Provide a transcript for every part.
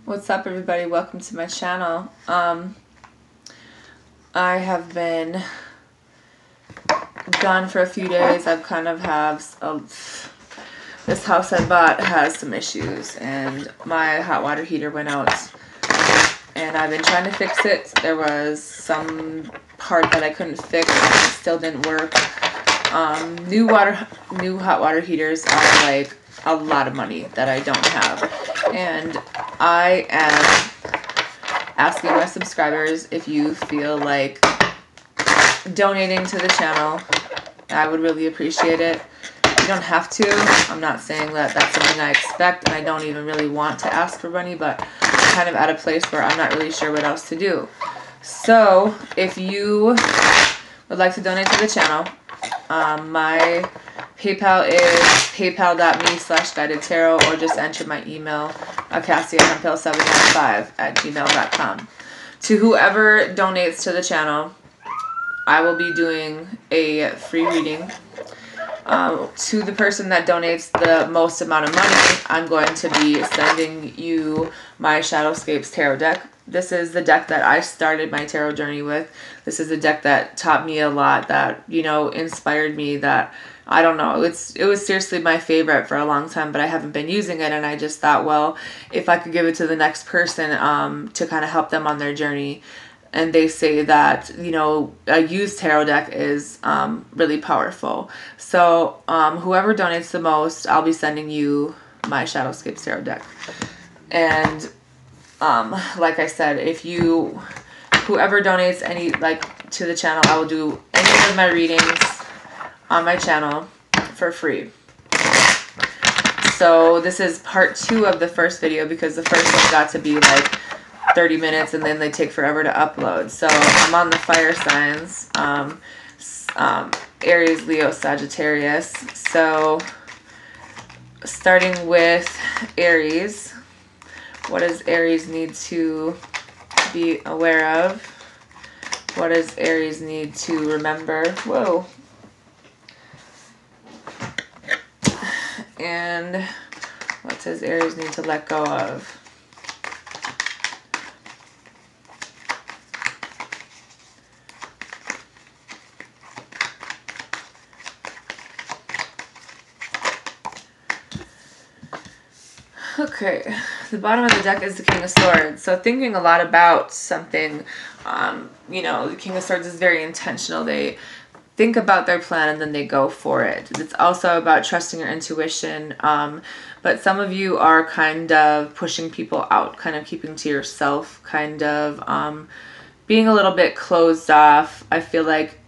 What's up, everybody? Welcome to my channel. I have been gone for a few days. I've kind of this house I bought has some issues, and my hot water heater went out, and I've been trying to fix it. There was some part that I couldn't fix, and it still didn't work. New hot water heaters are like a lot of money that I don't have, and I am asking my subscribers if you feel like donating to the channel. I would really appreciate it. You don't have to. I'm not saying that that's something I expect, and I don't even really want to ask for money, but I'm kind of at a place where I'm not really sure what else to do. So if you would like to donate to the channel, my PayPal is paypal.me/guidedtarot, or just enter my email, acaciahemphill795@gmail.com. To whoever donates to the channel, I will be doing a free reading. To the person that donates the most amount of money, I'm going to be sending you my Shadowscapes tarot deck. This is the deck that I started my tarot journey with. This is a deck that taught me a lot, that, you know, inspired me, that, I don't know, it was seriously my favorite for a long time, but I haven't been using it, and I just thought, well, if I could give it to the next person to kind of help them on their journey. And they say that, you know, a used tarot deck is really powerful. So whoever donates the most, I'll be sending you my Shadowscapes tarot deck. And like I said, whoever donates to the channel, I will do any of my readings on my channel for free. So this is part 2 of the first video, because the first one got to be like 30 minutes, and then they take forever to upload. So I'm on the fire signs, Aries, Leo, Sagittarius. So starting with Aries, what does Aries need to be aware of? What does Aries need to remember? Whoa. And what does Aries need to let go of? Okay, the bottom of the deck is the King of Swords. So thinking a lot about something, you know, the King of Swords is very intentional. They think about their plan and then they go for it. It's also about trusting your intuition. But some of you are kind of pushing people out, kind of keeping to yourself, kind of being a little bit closed off. I feel like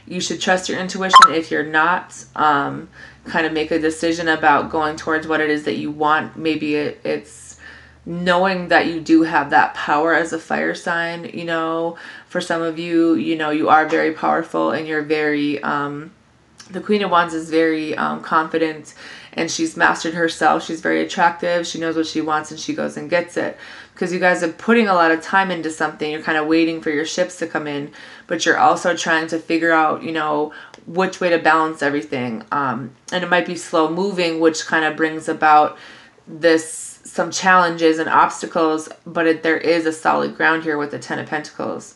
you should trust your intuition. If you're not, kind of make a decision about going towards what it is that you want. Maybe it's knowing that you do have that power as a fire sign. You know, for some of you, you know, you are very powerful, and you're very, the Queen of Wands is very confident, and she's mastered herself. She's very attractive. She knows what she wants, and she goes and gets it. Because you guys are putting a lot of time into something. You're kind of waiting for your ships to come in, but you're also trying to figure out, you know, which way to balance everything. And it might be slow moving, which kind of brings about some challenges and obstacles, but there is a solid ground here with the 10 of Pentacles.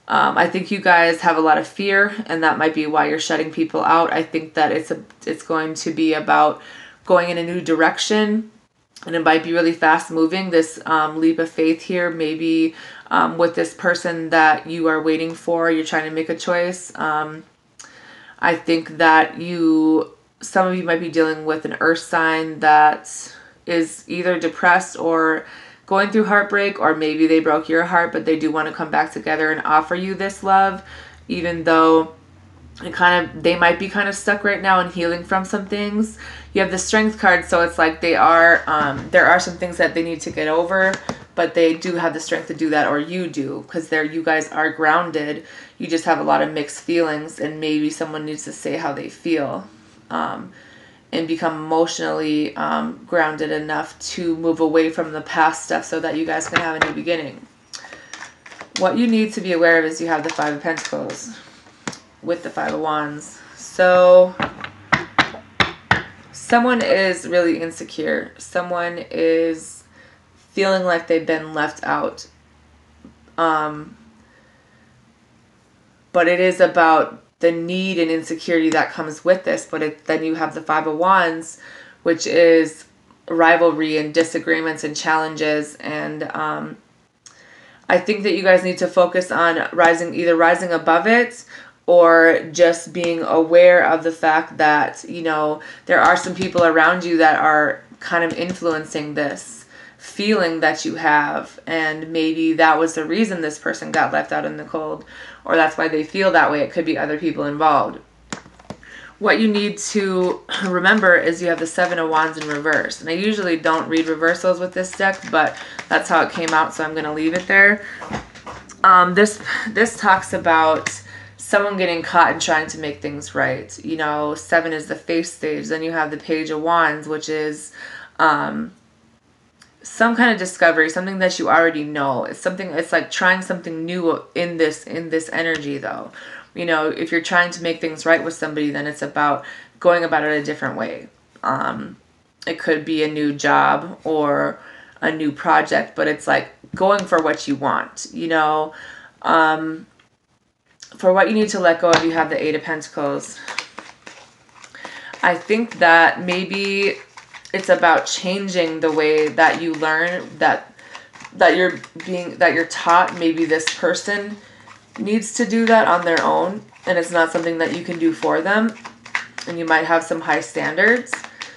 I think you guys have a lot of fear, and that might be why you're shutting people out. I think that it's going to be about going in a new direction, and it might be really fast moving. This leap of faith here, maybe with this person that you are waiting for, you're trying to make a choice. I think that some of you might be dealing with an earth sign that is either depressed or going through heartbreak, or maybe they broke your heart, but they do want to come back together and offer you this love, even though they might be kind of stuck right now and healing from some things. You have the Strength card, so it's like there are some things that they need to get over, but they do have the strength to do that, or you do, because you guys are grounded. You just have a lot of mixed feelings, and maybe someone needs to say how they feel, and become emotionally grounded enough to move away from the past stuff so that you guys can have a new beginning. What you need to be aware of is you have the 5 of Pentacles with the 5 of Wands. So someone is really insecure. Someone is feeling like they've been left out. But it is about the need and insecurity that comes with this. But then you have the Five of Wands, which is rivalry and disagreements and challenges. And I think that you guys need to focus on either rising above it, or just being aware of the fact that, you know, there are some people around you that are kind of influencing this feeling that you have. And maybe that was the reason this person got left out in the cold, or that's why they feel that way. It could be other people involved. What you need to remember is you have the Seven of Wands in reverse. And I usually don't read reversals with this deck, but that's how it came out, so I'm going to leave it there. This talks about someone getting caught and trying to make things right. You know, 7 is the face stage. Then you have the Page of Wands, which is some kind of discovery, something that you already know. It's like trying something new in this energy, though. You know, if you're trying to make things right with somebody, then it's about going about it a different way. It could be a new job or a new project, but it's like going for what you want, you know. For what you need to let go of, you have the Eight of Pentacles. I think that maybe it's about changing the way that you learn, that you're taught. Maybe this person needs to do that on their own, and it's not something that you can do for them. And you might have some high standards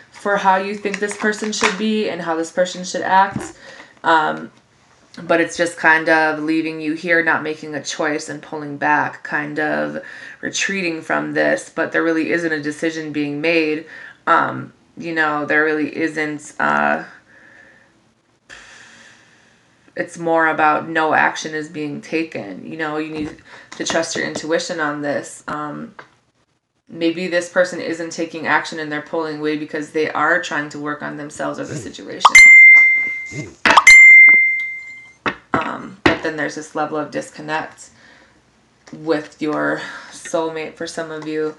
for how you think this person should be and how this person should act. But it's just kind of leaving you here, not making a choice and pulling back, kind of retreating from this. But there really isn't a decision being made. You know, there really isn't. It's more about no action is being taken. You know, you need to trust your intuition on this. Maybe this person isn't taking action and they're pulling away because they are trying to work on themselves or the situation. But then there's this level of disconnect with your soulmate for some of you.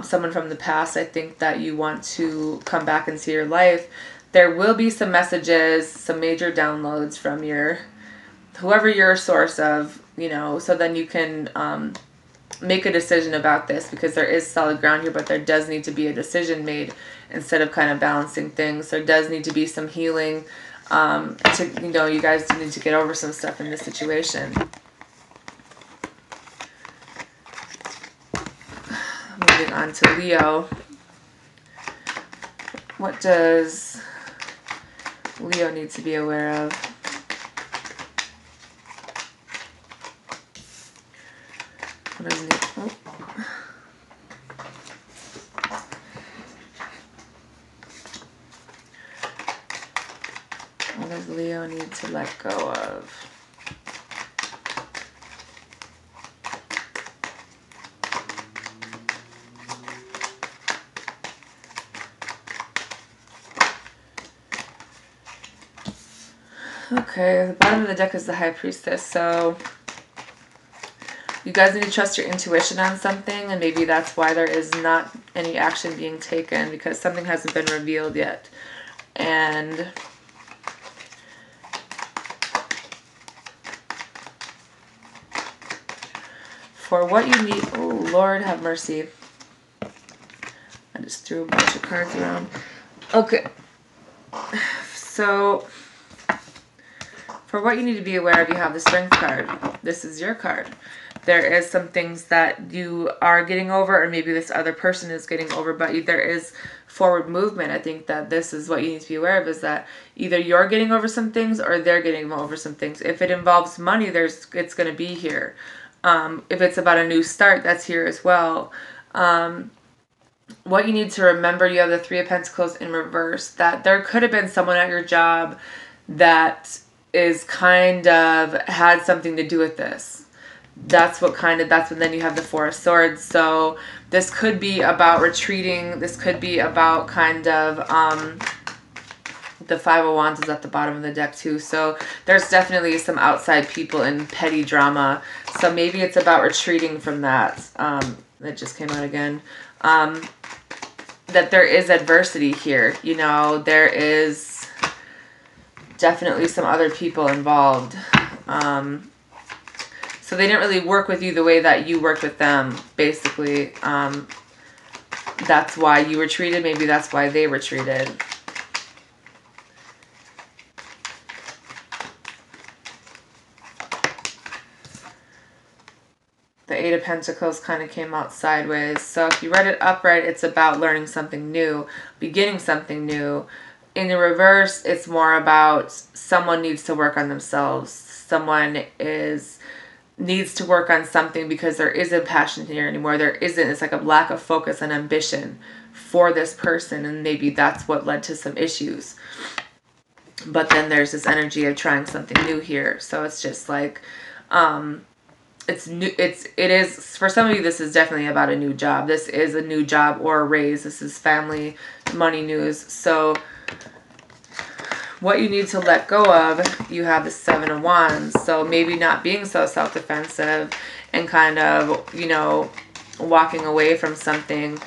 Someone from the past, I think that you want to come back into your life. There will be some messages, some major downloads from whoever your source of, you know, so then you can make a decision about this, because there is solid ground here, but there does need to be a decision made instead of kind of balancing things. There does need to be some healing. You know, you guys need to get over some stuff in this situation. Moving on to Leo. What does Leo need to be aware of? What does Leo need to let go of? Okay, the bottom of the deck is the High Priestess, so you guys need to trust your intuition on something, and maybe that's why there is not any action being taken, because something hasn't been revealed yet. And for what you need, oh Lord have mercy, I just threw a bunch of cards around. Okay, so for what you need to be aware of, you have the Strength card. This is your card. There is some things that you are getting over, or maybe this other person is getting over, but there is forward movement. I think that this is what you need to be aware of, is that either you're getting over some things or they're getting over some things. If it involves money, it's going to be here. If it's about a new start, that's here as well. What you need to remember, you have the Three of Pentacles in reverse, that there could have been someone at your job that is kind of had something to do with this. That's when then you have the Four of Swords. So this could be about retreating. This could be about kind of, the Five of Wands is at the bottom of the deck too. So there's definitely some outside people in petty drama. So maybe it's about retreating from that. It just came out again. That there is adversity here. You know, there is definitely some other people involved. So they didn't really work with you the way that you worked with them, basically. That's why you were treated. Maybe that's why they were treated. The Eight of Pentacles kind of came out sideways. So if you read it upright, it's about learning something new, beginning something new. In the reverse, it's more about someone needs to work on themselves. Someone needs to work on something because there isn't passion here anymore. There isn't. It's like a lack of focus and ambition for this person, and maybe that's what led to some issues. But then there's this energy of trying something new here. So it's just like, it's new. It is, for some of you, this is definitely about a new job. This is a new job or a raise. This is family, money news. So what you need to let go of, you have the Seven of Wands. So maybe not being so self-defensive and kind of, you know, walking away from something,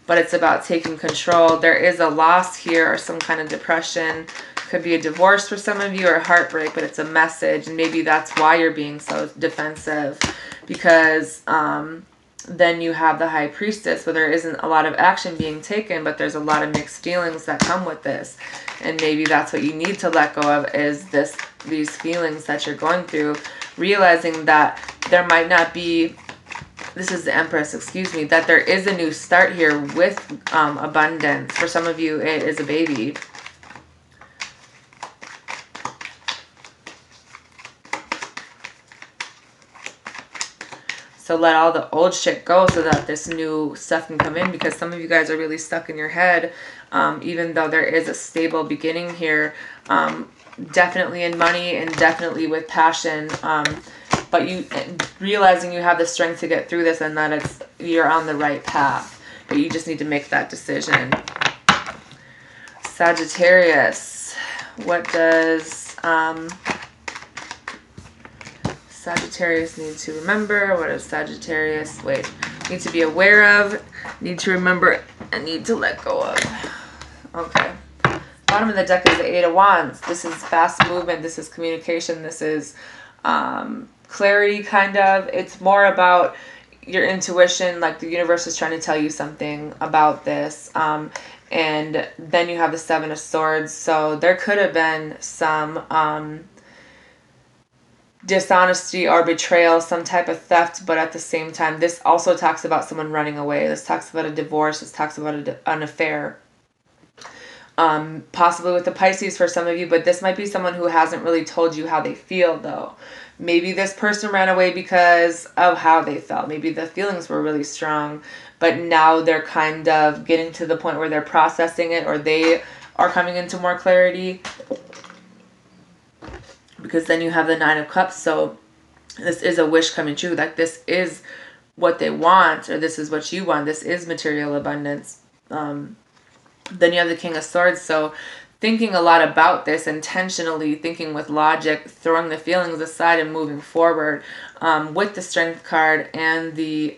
but it's about taking control. There is a loss here or some kind of depression. Could be a divorce for some of you or heartbreak, but it's a message. And maybe that's why you're being so defensive, because then you have the High Priestess, where there isn't a lot of action being taken, but there's a lot of mixed feelings that come with this. And maybe that's what you need to let go of, is these feelings that you're going through, realizing that there might not be, this is the Empress, excuse me, that there is a new start here with abundance. For some of you, it is a baby. So let all the old shit go so that this new stuff can come in, because some of you guys are really stuck in your head, even though there is a stable beginning here, definitely in money and definitely with passion, but you realizing you have the strength to get through this and that you're on the right path, but you just need to make that decision. Sagittarius, what does Sagittarius need to remember? What does Sagittarius, need to be aware of, need to remember, and need to let go of? Okay. Bottom of the deck is the Eight of Wands. This is fast movement. This is communication. This is clarity, kind of. It's more about your intuition, like the universe is trying to tell you something about this. And then you have the Seven of Swords. So there could have been some dishonesty or betrayal, some type of theft, but at the same time, this also talks about someone running away. This talks about a divorce. This talks about an affair. Possibly with the Pisces for some of you, but this might be someone who hasn't really told you how they feel, though. Maybe this person ran away because of how they felt. Maybe the feelings were really strong, but now they're kind of getting to the point where they're processing it, or they are coming into more clarity. Because then you have the Nine of Cups, so this is a wish coming true. Like, this is what they want, or this is what you want. This is material abundance. Then you have the King of Swords, so thinking a lot about this, intentionally thinking with logic, throwing the feelings aside and moving forward. With the Strength card and the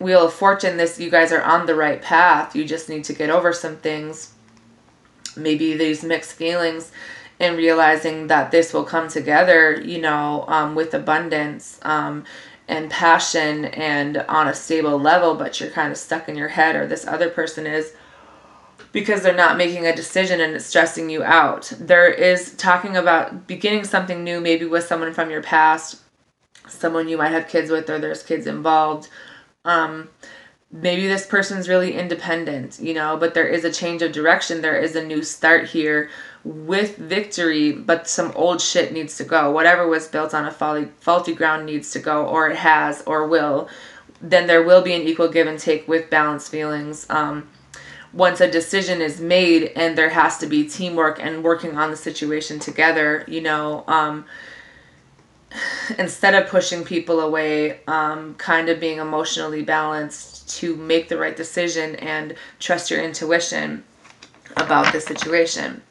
Wheel of Fortune, you guys are on the right path. You just need to get over some things. Maybe these mixed feelings, and realizing that this will come together, you know, with abundance and passion and on a stable level, but you're kind of stuck in your head, or this other person is, because they're not making a decision and it's stressing you out. There is talking about beginning something new, maybe with someone from your past, someone you might have kids with, or there's kids involved. Maybe this person's really independent, you know, but there is a change of direction. There is a new start here with victory, but some old shit needs to go. Whatever was built on a faulty ground needs to go, or it has, or will. Then there will be an equal give and take with balanced feelings. Once a decision is made, and there has to be teamwork and working on the situation together, you know, instead of pushing people away, kind of being emotionally balanced to make the right decision and trust your intuition about the situation.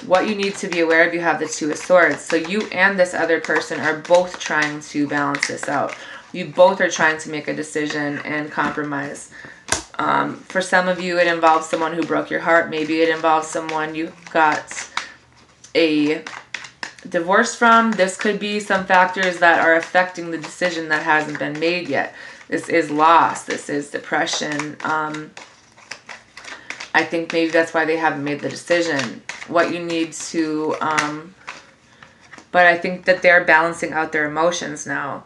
What you need to be aware of, you have the Two of Swords. So you and this other person are both trying to balance this out. You both are trying to make a decision and compromise. For some of you, it involves someone who broke your heart. Maybe it involves someone you got a divorce from. This could be some factors that are affecting the decision that hasn't been made yet. This is loss. This is depression. I think maybe that's why they haven't made the decision. What you need to, but I think that they're balancing out their emotions now.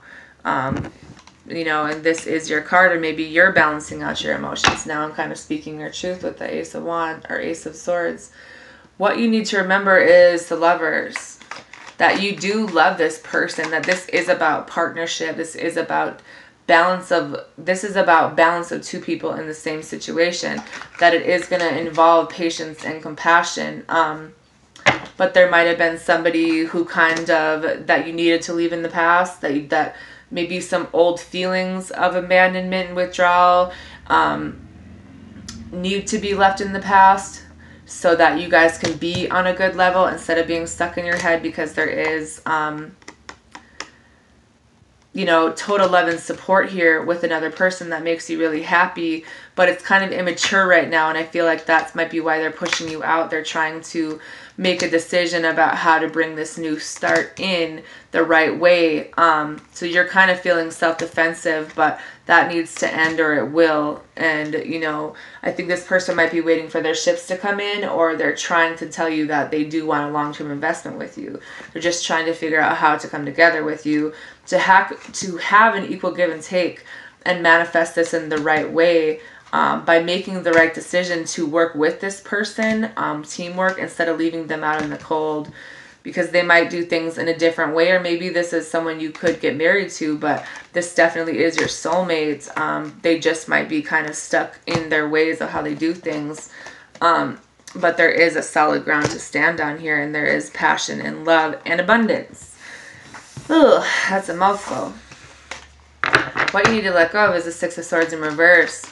You know, and this is your card, or maybe you're balancing out your emotions. Now I'm kind of speaking your truth with the Ace of Wands or Ace of Swords. What you need to remember is the Lovers. That you do love this person, that this is about partnership. This is about balance of two people in the same situation. That it is going to involve patience and compassion. But there might have been somebody who that you needed to leave in the past, that maybe some old feelings of abandonment and withdrawal need to be left in the past so that you guys can be on a good level instead of being stuck in your head, because there is, you know, total love and support here with another person that makes you really happy, but it's kind of immature right now, and I feel like that might be why they're pushing you out. They're trying to make a decision about how to bring this new start in the right way. So you're kind of feeling self-defensive, but that needs to end or it will. And, you know, I think this person might be waiting for their ships to come in, or they're trying to tell you that they do want a long-term investment with you. They're just trying to figure out how to come together with you to have an equal give and take and manifest this in the right way. By making the right decision to work with this person, teamwork, instead of leaving them out in the cold, because they might do things in a different way, or maybe this is someone you could get married to, but this definitely is your soulmate. They just might be kind of stuck in their ways of how they do things, but there is a solid ground to stand on here, and there is passion and love and abundance. Ugh, that's a mouthful. What you need to let go of is the Six of Swords in reverse.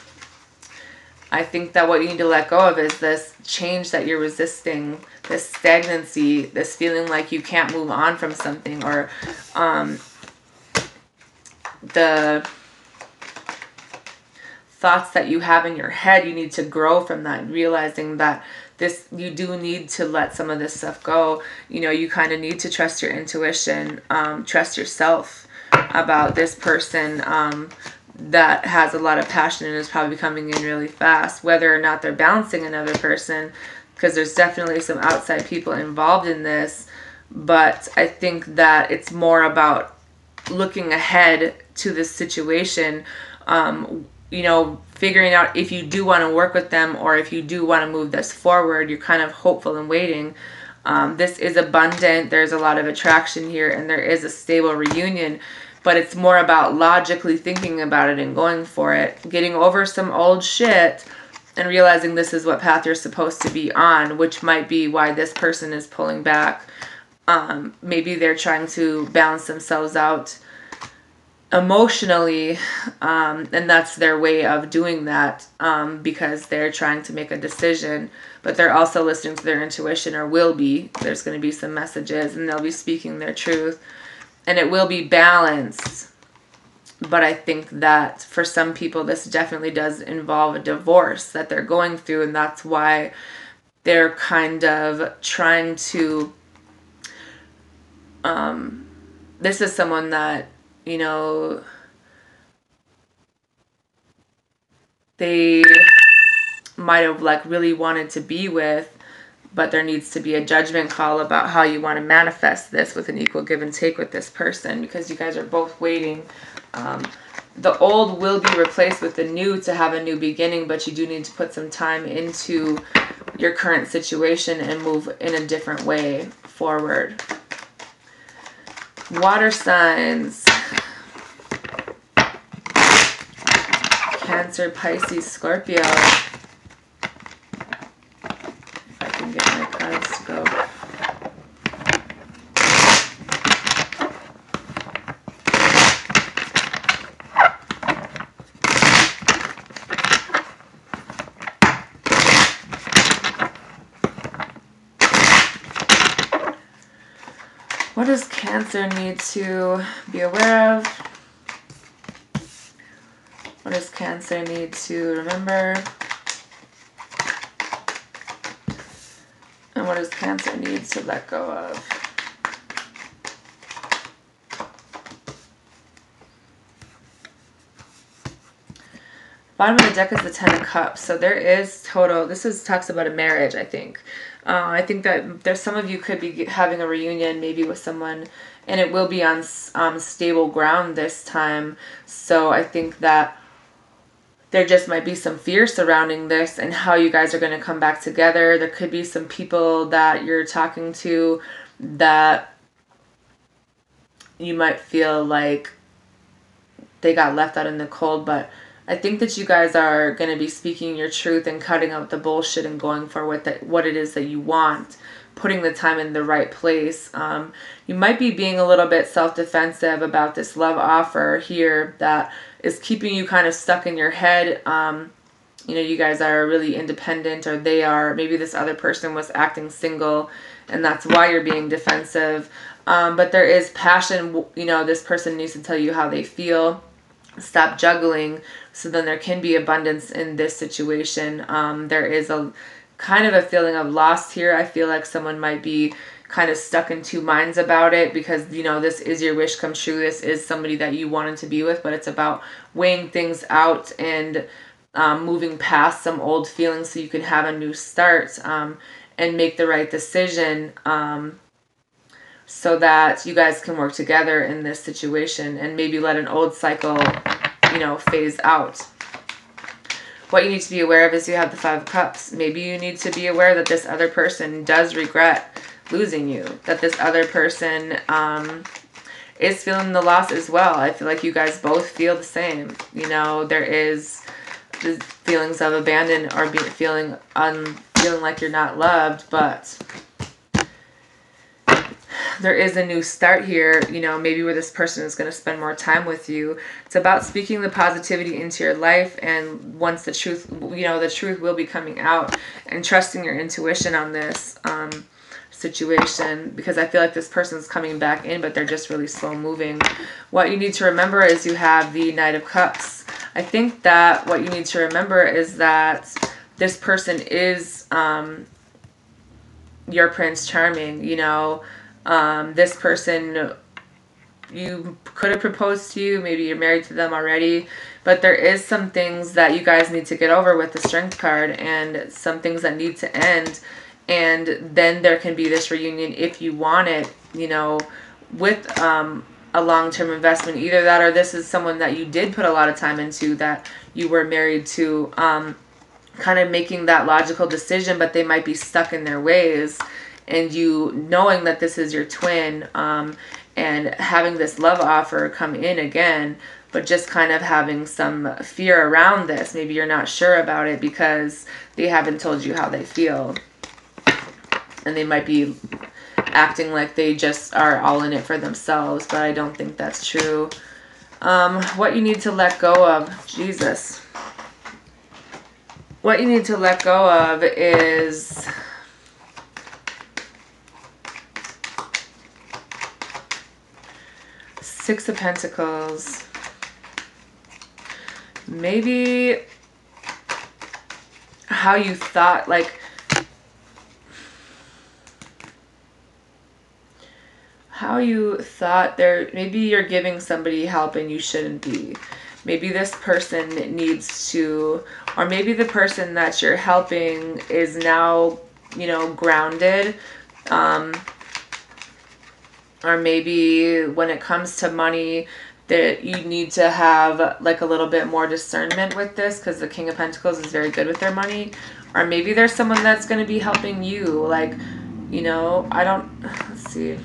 I think that what you need to let go of is this change that you're resisting, this stagnancy, this feeling like you can't move on from something, or the thoughts that you have in your head. You need to grow from that, realizing that you do need to let some of this stuff go. You know, you kind of need to trust your intuition, trust yourself about this person, that has a lot of passion and is probably coming in really fast, whether or not they're balancing another person, because there's definitely some outside people involved in this. But I think that it's more about looking ahead to this situation, you know, figuring out if you do want to work with them, or if you do want to move this forward. You're kind of hopeful and waiting. This is abundant. There's a lot of attraction here, and there is a stable reunion. But it's more about logically thinking about it and going for it. Getting over some old shit and realizing this is what path you're supposed to be on, which might be why this person is pulling back. Maybe they're trying to balance themselves out emotionally, and that's their way of doing that, because they're trying to make a decision. But they're also listening to their intuition, or will be. There's going to be some messages, and they'll be speaking their truth. And it will be balanced. But I think that for some people, this definitely does involve a divorce that they're going through. And that's why they're kind of trying to... this is someone that, you know, they might have like really wanted to be with, but there needs to be a judgment call about how you want to manifest this with an equal give and take with this person, because you guys are both waiting. The old will be replaced with the new to have a new beginning, but you do need to put some time into your current situation and move in a different way forward. Water signs. Cancer, Pisces, Scorpio. Get my cards to go. What does Cancer need to be aware of? What does Cancer need to remember? And what does Cancer need to let go of? Bottom of the deck is the Ten of Cups. So there is total, talks about a marriage, I think. I think that there's some of you could be having a reunion maybe with someone, and it will be on stable ground this time. So I think that there just might be some fear surrounding this and how you guys are going to come back together. There could be some people that you're talking to that you might feel like they got left out in the cold, but I think that you guys are going to be speaking your truth and cutting out the bullshit and going for what it is that you want, putting the time in the right place. You might be being a little bit self-defensive about this love offer here that is keeping you kind of stuck in your head. You know, you guys are really independent, or they are. Maybe this other person was acting single, and that's why you're being defensive. But there is passion. You know, this person needs to tell you how they feel. Stop juggling, so then there can be abundance in this situation. There is a kind of a feeling of loss here. I feel like someone might be kind of stuck in two minds about it, because, you know, this is your wish come true. This is somebody that you wanted to be with, but it's about weighing things out and moving past some old feelings so you can have a new start and make the right decision, so that you guys can work together in this situation and maybe let an old cycle, you know, phase out. What you need to be aware of is you have the Five of Cups. Maybe you need to be aware that this other person does regret losing you, that this other person is feeling the loss as well. I feel like you guys both feel the same. You know, there is the feelings of abandon or feeling like you're not loved, but there is a new start here, you know, maybe where this person is going to spend more time with you. It's about speaking the positivity into your life, and once the truth, you know, the truth will be coming out, and trusting your intuition on this situation, because I feel like this person's coming back in, but they're just really slow moving. What you need to remember is you have the Knight of Cups. I think that what you need to remember is that this person is your Prince Charming, you know. This person, you could have proposed to you, maybe you're married to them already, but there is some things that you guys need to get over with the Strength card, and some things that need to end, and then there can be this reunion if you want it, you know, with a long-term investment. Either that, or this is someone that you did put a lot of time into, that you were married to, kind of making that logical decision, but they might be stuck in their ways. And you knowing that this is your twin, and having this love offer come in again, but just kind of having some fear around this. Maybe you're not sure about it because they haven't told you how they feel. And they might be acting like they just are all in it for themselves, but I don't think that's true. What you need to let go of, Jesus. What you need to let go of is Six of Pentacles. Maybe how you thought, like, how you thought maybe you're giving somebody help and you shouldn't be. Maybe this person needs to, or maybe the person that you're helping is now, you know, grounded. Or maybe when it comes to money, that you need to have like a little bit more discernment with this, because the King of Pentacles is very good with their money. Or maybe there's someone that's going to be helping you, like, you know, let's see,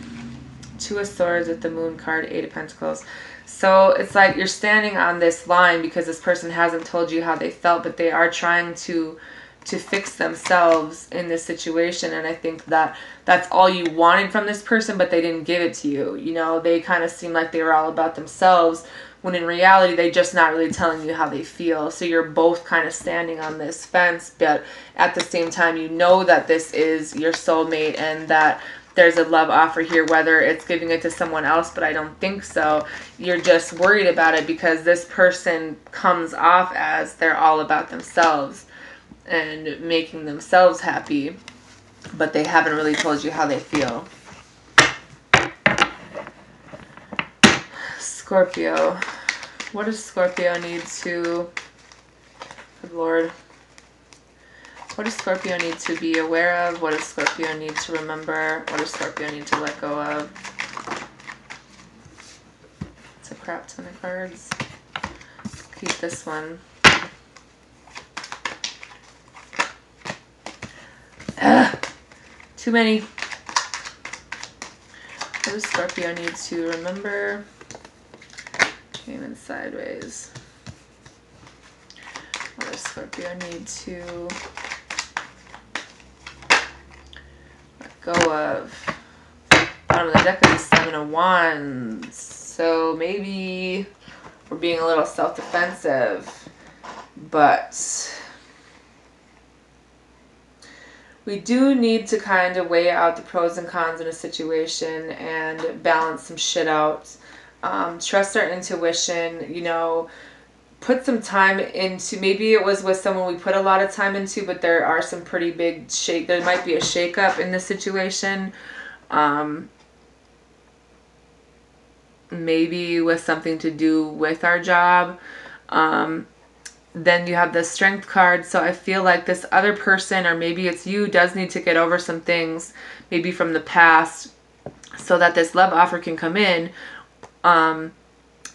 Two of Swords with the Moon card, Eight of Pentacles. So it's like you're standing on this line because this person hasn't told you how they felt, but they are trying to fix themselves in this situation. And I think that that's all you wanted from this person, but they didn't give it to you. You know, they kind of seem like they were all about themselves, when in reality, they're just not really telling you how they feel. So you're both kind of standing on this fence, but at the same time, you know that this is your soulmate and that there's a love offer here, whether it's giving it to someone else, but I don't think so. You're just worried about it because this person comes off as they're all about themselves and making themselves happy. but they haven't really told you how they feel. Scorpio. What does Scorpio need to... Good Lord. What does Scorpio need to be aware of? What does Scorpio need to remember? What does Scorpio need to let go of? It's a crap ton of cards. Keep this one. Ugh, too many. What does Scorpio need to remember? Came in sideways. What does Scorpio need to let go of? Bottom of the deck is the Seven of Wands. So maybe we're being a little self-defensive, but we do need to kind of weigh out the pros and cons in a situation and balance some shit out. Trust our intuition, you know, put some time into, maybe it was with someone we put a lot of time into, but there are some pretty big there might be a shakeup in the situation. Maybe with something to do with our job. Then you have the Strength card. So I feel like this other person, or maybe it's you, does need to get over some things, maybe from the past, so that this love offer can come in.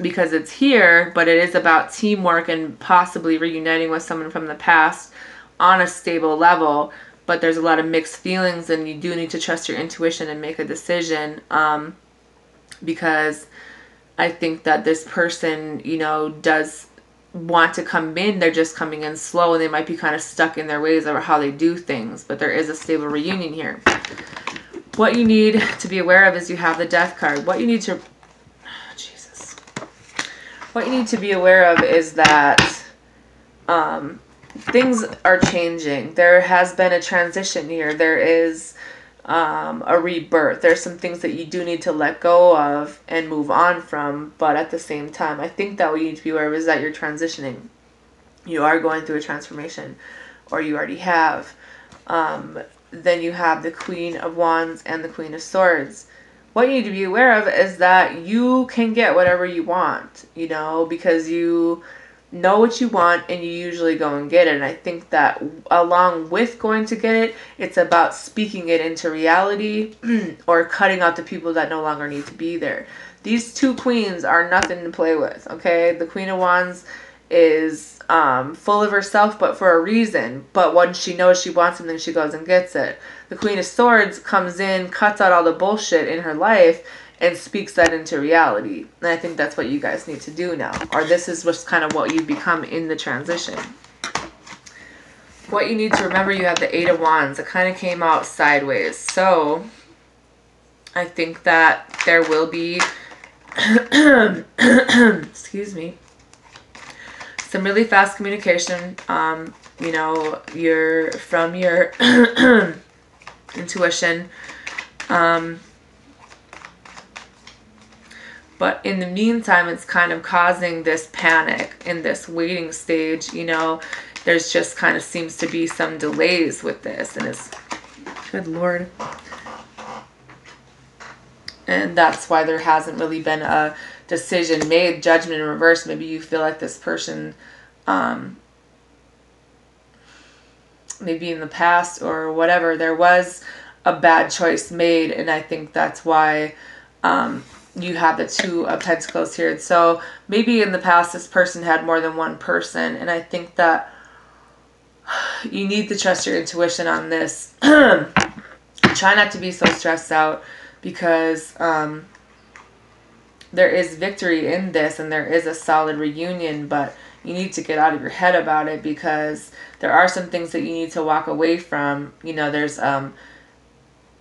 Because it's here, but it is about teamwork and possibly reuniting with someone from the past on a stable level. But there's a lot of mixed feelings, and you do need to trust your intuition and make a decision. Because I think that this person, you know, does want to come in. They're just coming in slow, and they might be kind of stuck in their ways over how they do things. But there is a stable reunion here. What you need to be aware of is you have the Death card. What you need to... What you need to be aware of is that things are changing. There has been a transition here. There is a rebirth. There's some things that you do need to let go of and move on from. But at the same time, I think that what you need to be aware of is that you're transitioning. You are going through a transformation, or you already have. Then you have the Queen of Wands and the Queen of Swords. What you need to be aware of is that you can get whatever you want, you know, because you know what you want and you usually go and get it. And I think that along with going to get it, it's about speaking it into reality or cutting out the people that no longer need to be there. These two queens are nothing to play with, okay? The Queen of Wands is full of herself, but for a reason. But when she knows she wants something, she goes and gets it. The Queen of Swords comes in, cuts out all the bullshit in her life, and speaks that into reality. And I think that's what you guys need to do now. Or this is what's kind of what you become in the transition. What you need to remember, you have the Eight of Wands. It kind of came out sideways. So I think that there will be, excuse me, some really fast communication. You know, from your intuition. But in the meantime, it's kind of causing this panic in this waiting stage. You know, there's just kind of seems to be some delays with this. And it's, good Lord. And that's why there hasn't really been a decision made. Judgment in reverse. Maybe you feel like this person, maybe in the past or whatever, there was a bad choice made. And I think that's why you have the Two of Pentacles here. So maybe in the past this person had more than one person. And I think that you need to trust your intuition on this. Try not to be so stressed out, because there is victory in this and there is a solid reunion, but you need to get out of your head about it, because there are some things that you need to walk away from. You know, there's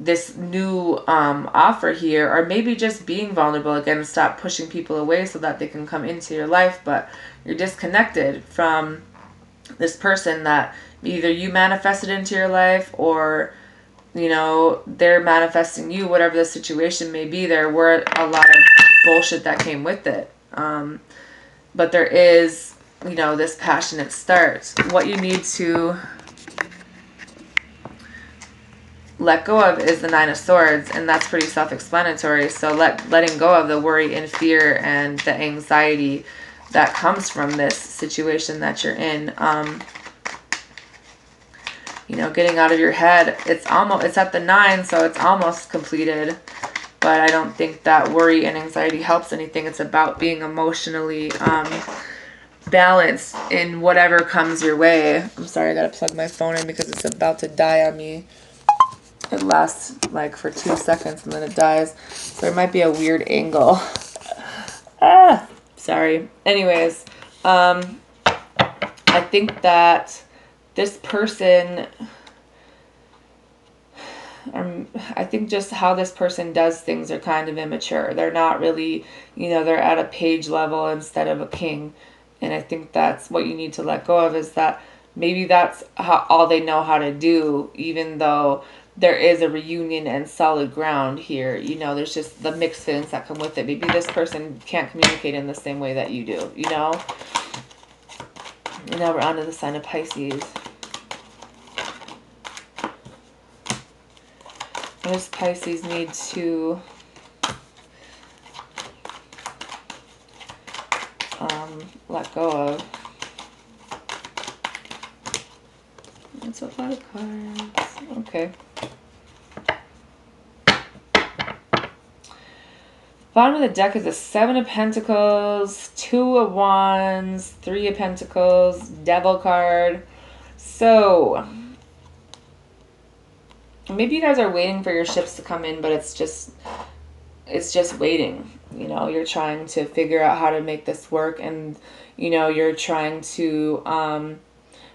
this new offer here, or maybe just being vulnerable again, stop pushing people away so that they can come into your life. But you're disconnected from this person that either you manifested into your life, or you know, they're manifesting you. Whatever the situation may be, there were a lot of bullshit that came with it. But there is, you know, this passionate start. What you need to let go of is the Nine of Swords, and that's pretty self-explanatory. So letting go of the worry and fear and the anxiety that comes from this situation that you're in. You know, getting out of your head. It's at the 9, so it's almost completed. But I don't think that worry and anxiety helps anything. It's about being emotionally balanced in whatever comes your way. I'm sorry, I gotta plug my phone in because it's about to die on me. It lasts like for 2 seconds and then it dies. So there might be a weird angle. Sorry. Anyways, I think that this person, I think just how this person does things are kind of immature. They're not really, you know, they're at a page level instead of a king. And I think that's what you need to let go of, is that maybe that's all they know how to do, even though there is a reunion and solid ground here. You know, there's just the mixed feelings that come with it. Maybe this person can't communicate in the same way that you do, you know? And now we're on to the sign of Pisces. What does Pisces need to let go of? That's a lot of cards. Okay. Bottom of the deck is a 7 of Pentacles, 2 of Wands, 3 of Pentacles, Devil card. So maybe you guys are waiting for your ships to come in, but it's just waiting. You know, you're trying to figure out how to make this work, and you know, you're trying to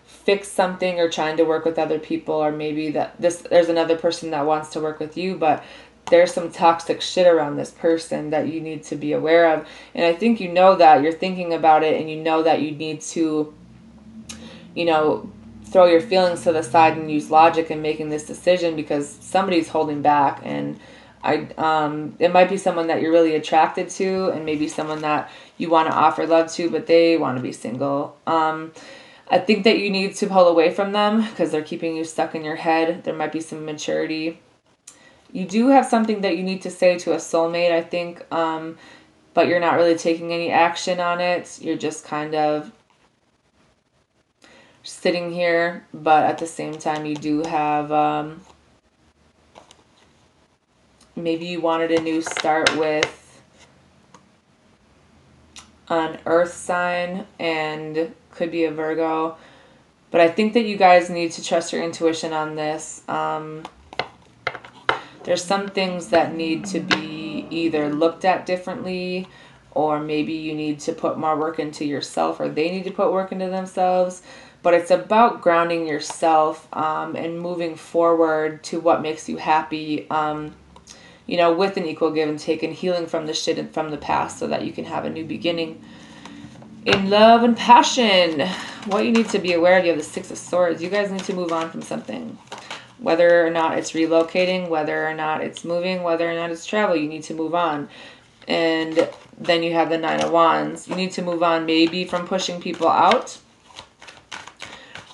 fix something, or trying to work with other people, or maybe there's another person that wants to work with you, but there's some toxic shit around this person that you need to be aware of. And I think you know that. You're thinking about it, and you know that you need to, you know, throw your feelings to the side and use logic in making this decision, because somebody's holding back. And it might be someone that you're really attracted to, and maybe someone that you want to offer love to, but they want to be single. I think that you need to pull away from them because they're keeping you stuck in your head. There might be some maturity. You do have something that you need to say to a soulmate, I think, but you're not really taking any action on it. You're just kind of sitting here, but at the same time, you do have, maybe you wanted a new start with an earth sign, and could be a Virgo, but I think that you guys need to trust your intuition on this. There's some things that need to be either looked at differently, or maybe you need to put more work into yourself, or they need to put work into themselves. But it's about grounding yourself and moving forward to what makes you happy, you know, with an equal give and take, and healing from the shit and from the past so that you can have a new beginning. In love and passion, what you need to be aware of, you have the 6 of Swords. You guys need to move on from something. Whether or not it's relocating, whether or not it's moving, whether or not it's travel, you need to move on. And then you have the 9 of Wands. You need to move on maybe from pushing people out,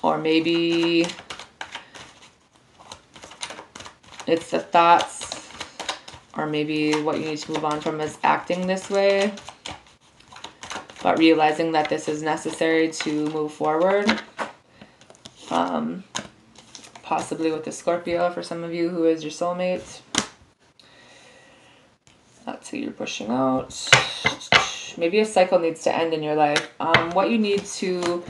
or maybe it's the thoughts, or maybe what you need to move on from is acting this way, but realizing that this is necessary to move forward. Possibly with the Scorpio for some of you, who is your soulmate. That's who you're pushing out. Maybe a cycle needs to end in your life. What you need to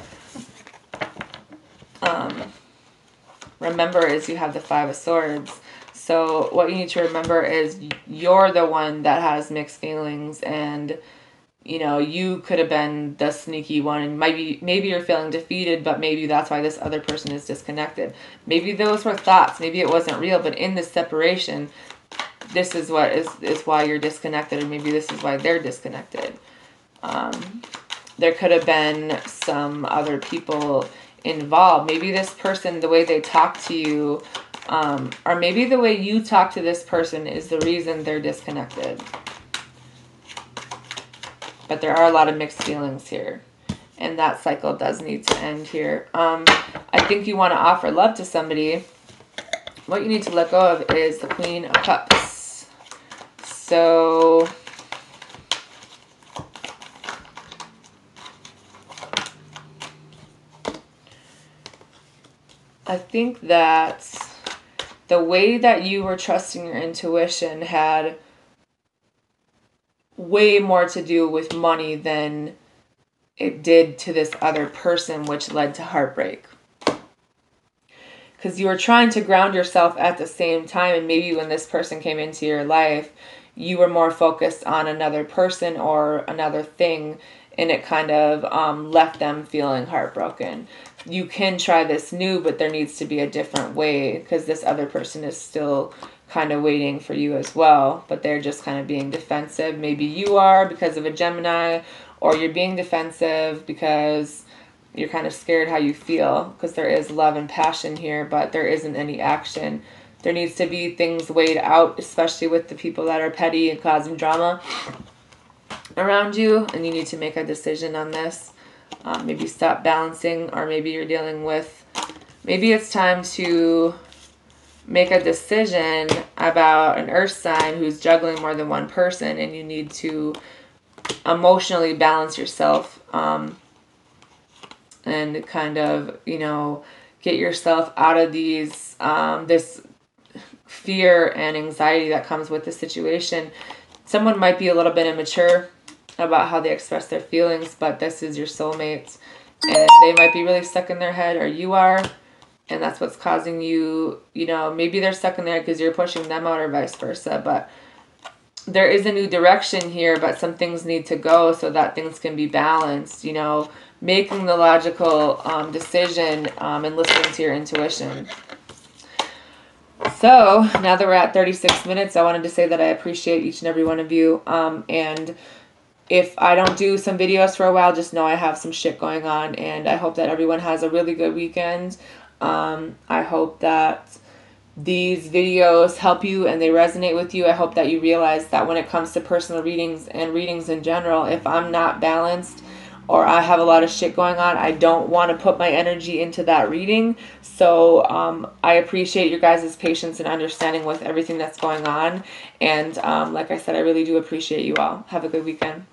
remember is you have the 5 of Swords. So what you need to remember is you're the one that has mixed feelings, and you know, you could have been the sneaky one, and maybe you're feeling defeated, but maybe that's why this other person is disconnected. Maybe those were thoughts, maybe it wasn't real, but in this separation, this is what is why you're disconnected, and maybe this is why they're disconnected. There could have been some other people involved. Maybe this person, the way they talk to you, or maybe the way you talk to this person is the reason they're disconnected. But there are a lot of mixed feelings here, and that cycle does need to end here. I think you want to offer love to somebody, what you need to let go of is the Queen of Cups. So I think that the way that you were trusting your intuition had way more to do with money than it did to this other person, which led to heartbreak. Because you were trying to ground yourself at the same time, and maybe when this person came into your life, you were more focused on another person or another thing, and it kind of left them feeling heartbroken. You can try this new, but there needs to be a different way, because this other person is still kind of waiting for you as well, but they're just kind of being defensive. Maybe you are because of a Gemini, or you're being defensive because you're kind of scared how you feel, because there is love and passion here, but there isn't any action. There needs to be things weighed out, especially with the people that are petty and causing drama around you, and you need to make a decision on this. Maybe stop balancing, or maybe you're dealing with, maybe it's time to make a decision about an earth sign who's juggling more than one person, and you need to emotionally balance yourself, and kind of, you know, get yourself out of these, this fear and anxiety that comes with the situation. Someone might be a little bit immature about how they express their feelings, but this is your soulmate, and they might be really stuck in their head, or you are, and that's what's causing you, you know, maybe they're stuck in there because you're pushing them out, or vice versa. But there is a new direction here, but some things need to go so that things can be balanced, you know, making the logical decision and listening to your intuition. So now that we're at 36 minutes, I wanted to say that I appreciate each and every one of you. And if I don't do some videos for a while, just know I have some shit going on, and I hope that everyone has a really good weekend. I hope that these videos help you and they resonate with you. I hope that you realize that when it comes to personal readings and readings in general, if I'm not balanced or I have a lot of shit going on, I don't want to put my energy into that reading. So I appreciate your guys' patience and understanding with everything that's going on. And like I said, I really do appreciate you all. Have a good weekend.